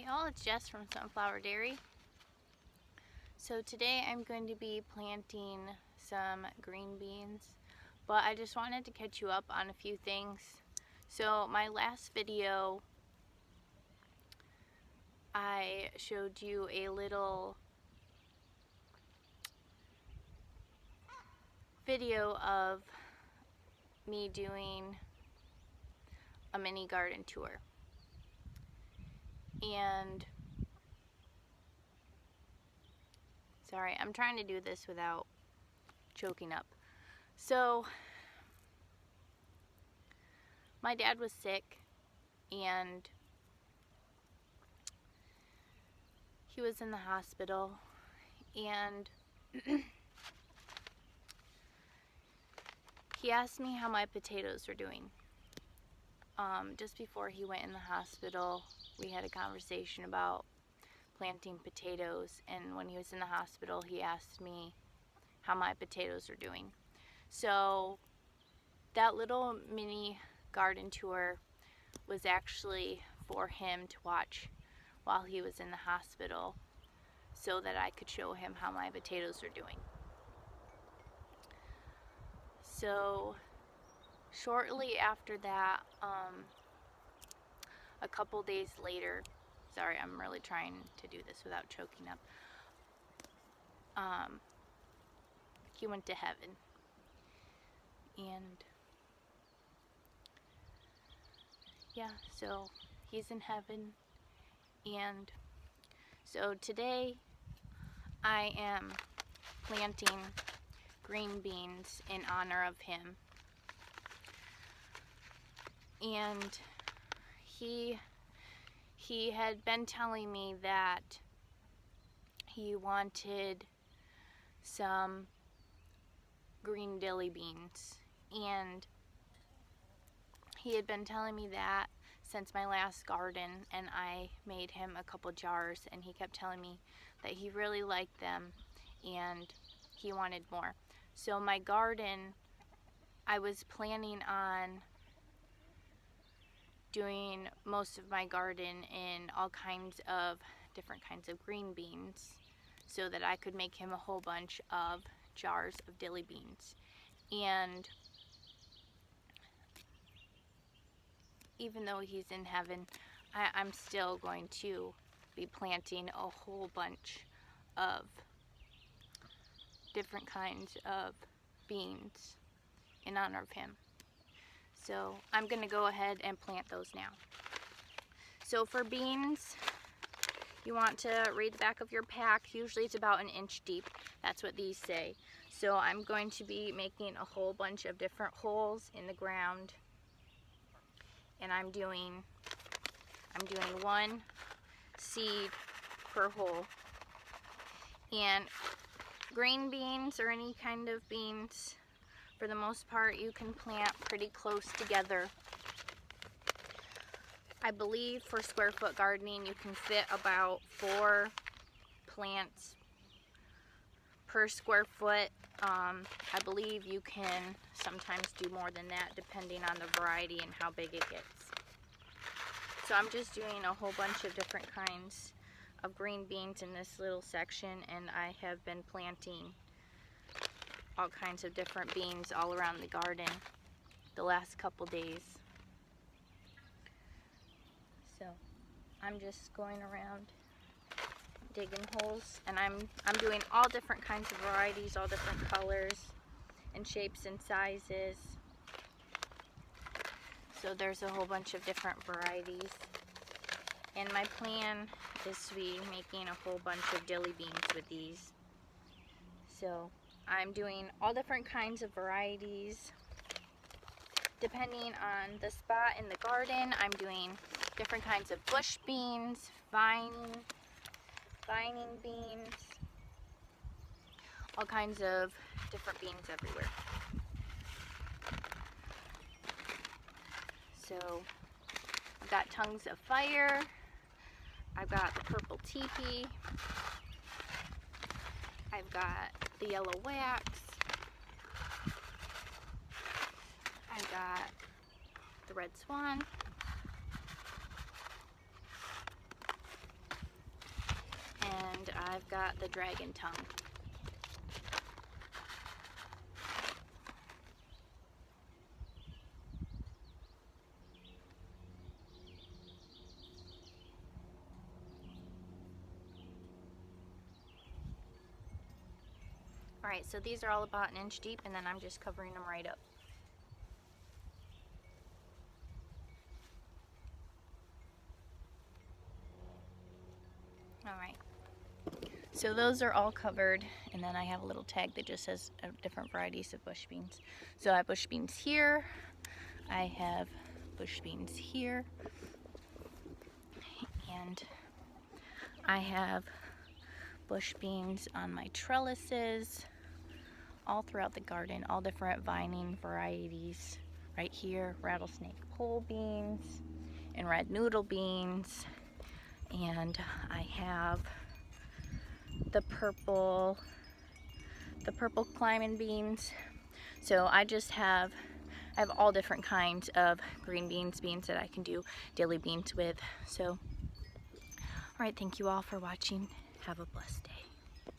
y'all, it's Jess from Sunflower Dairy. So today I'm going to be planting some green beans, but I just wanted to catch you up on a few things. So my last video, I showed you a little video of me doing a mini garden tour. And sorry, I'm trying to do this without choking up. So my dad was sick and he was in the hospital, and he asked me how my potatoes were doing. Just before he went in the hospital, we had a conversation about planting potatoes, and when he was in the hospital, he asked me how my potatoes were doing. So that little mini garden tour was actually for him to watch while he was in the hospital, so that I could show him how my potatoes are doing. So shortly after that, a couple days later, sorry, I'm really trying to do this without choking up, he went to heaven. And yeah, so he's in heaven. And so today I am planting green beans in honor of him. And he had been telling me that he wanted some green dilly beans, and he had been telling me that since my last garden, and I made him a couple jars, and he kept telling me that he really liked them and he wanted more. So my garden, I was planning on doing most of my garden in all kinds of different kinds of green beans, so that I could make him a whole bunch of jars of dilly beans. And even though he's in heaven, I'm still going to be planting a whole bunch of different kinds of beans in honor of him. So I'm going to go ahead and plant those now. So for beans, you want to read the back of your pack. Usually it's about 1 inch deep. That's what these say. So I'm going to be making a whole bunch of different holes in the ground. And I'm doing 1 seed per hole. And green beans, or any kind of beans, for the most part, you can plant pretty close together. I believe for square foot gardening, you can fit about 4 plants per square foot. I believe you can sometimes do more than that, depending on the variety and how big it gets. So I'm just doing a whole bunch of different kinds of green beans in this little section, and I have been planting all kinds of different beans all around the garden the last couple days. So I'm just going around digging holes, and I'm doing all different kinds of varieties, all different colors and shapes and sizes. So there's a whole bunch of different varieties. And my plan is to be making a whole bunch of dilly beans with these. So I'm doing all different kinds of varieties. Depending on the spot in the garden, I'm doing different kinds of bush beans, vining beans, all kinds of different beans everywhere. So I've got tongues of fire, I've got the purple teepee, I've got the yellow wax, I've got the red swan, I've got the dragon tongue. Alright, so these are all about 1 inch deep, and then I'm just covering them right up. Alright, so those are all covered, and then I have a little tag that just says different varieties of bush beans. So I have bush beans here, I have bush beans here, and I have bush beans on my trellises all throughout the garden, all different vining varieties. Right here, rattlesnake pole beans and red noodle beans, and I have the purple climbing beans. So I have all different kinds of green beans that I can do daily beans with. So, alright, thank you all for watching. Have a blessed day.